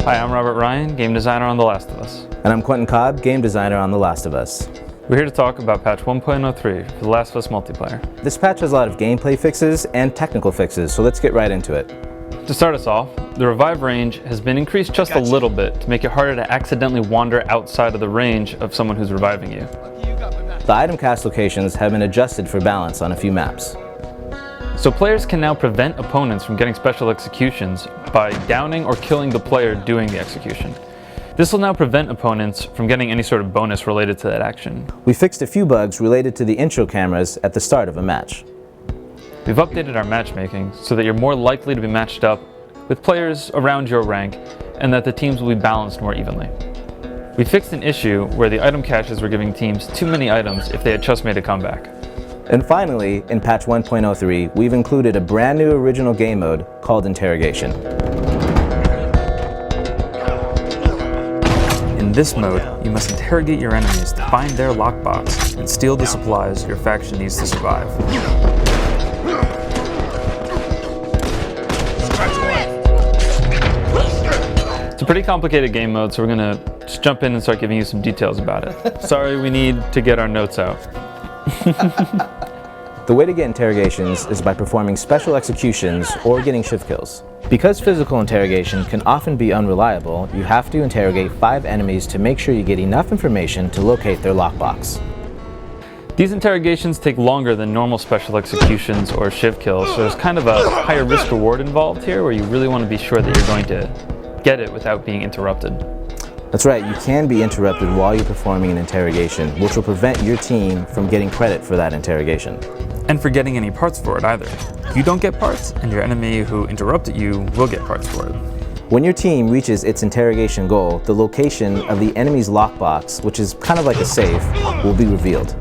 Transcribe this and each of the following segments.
Hi, I'm Robert Ryan, game designer on The Last of Us. And I'm Quentin Cobb, game designer on The Last of Us. We're here to talk about patch 1.03 for The Last of Us multiplayer. This patch has a lot of gameplay fixes and technical fixes, so let's get right into it. To start us off, the revive range has been increased just a little bit to make it harder to accidentally wander outside of the range of someone who's reviving you. The item cast locations have been adjusted for balance on a few maps. So players can now prevent opponents from getting special executions by downing or killing the player doing the execution. This will now prevent opponents from getting any sort of bonus related to that action. We fixed a few bugs related to the intro cameras at the start of a match. We've updated our matchmaking so that you're more likely to be matched up with players around your rank and that the teams will be balanced more evenly. We fixed an issue where the item caches were giving teams too many items if they had just made a comeback. And finally, in patch 1.03, we've included a brand new original game mode called Interrogation. In this mode, you must interrogate your enemies to find their lockbox and steal the supplies your faction needs to survive. It's a pretty complicated game mode, so we're going to just jump in and start giving you some details about it. Sorry, we need to get our notes out. The way to get interrogations is by performing special executions or getting shift kills. Because physical interrogation can often be unreliable, you have to interrogate 5 enemies to make sure you get enough information to locate their lockbox. These interrogations take longer than normal special executions or shiv kills, so there's kind of a higher risk reward involved here where you really want to be sure that you're going to get it without being interrupted. That's right, you can be interrupted while you're performing an interrogation, which will prevent your team from getting credit for that interrogation. And for getting any parts for it either. You don't get parts, and your enemy who interrupted you will get parts for it. When your team reaches its interrogation goal, the location of the enemy's lockbox, which is kind of like a safe, will be revealed.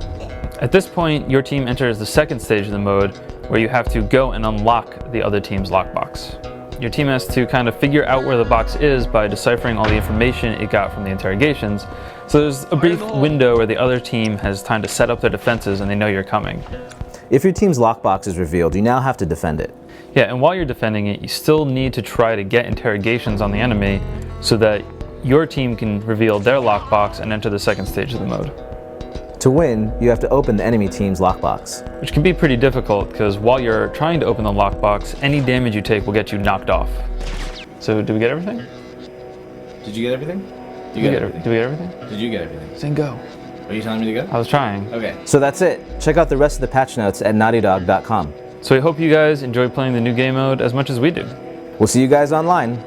At this point, your team enters the second stage of the mode, where you have to go and unlock the other team's lockbox. Your team has to kind of figure out where the box is by deciphering all the information it got from the interrogations. So there's a brief window where the other team has time to set up their defenses and they know you're coming. If your team's lockbox is revealed, you now have to defend it. Yeah, and while you're defending it, you still need to try to get interrogations on the enemy so that your team can reveal their lockbox and enter the second stage of the mode. To win, you have to open the enemy team's lockbox. Which can be pretty difficult because while you're trying to open the lockbox, any damage you take will get you knocked off. So, did we get everything? Did you get everything? Did we get everything? Did you get everything? Saying go. Are you telling me to go? I was trying. Okay. So that's it. Check out the rest of the patch notes at naughtydog.com. So we hope you guys enjoy playing the new game mode as much as we do. We'll see you guys online.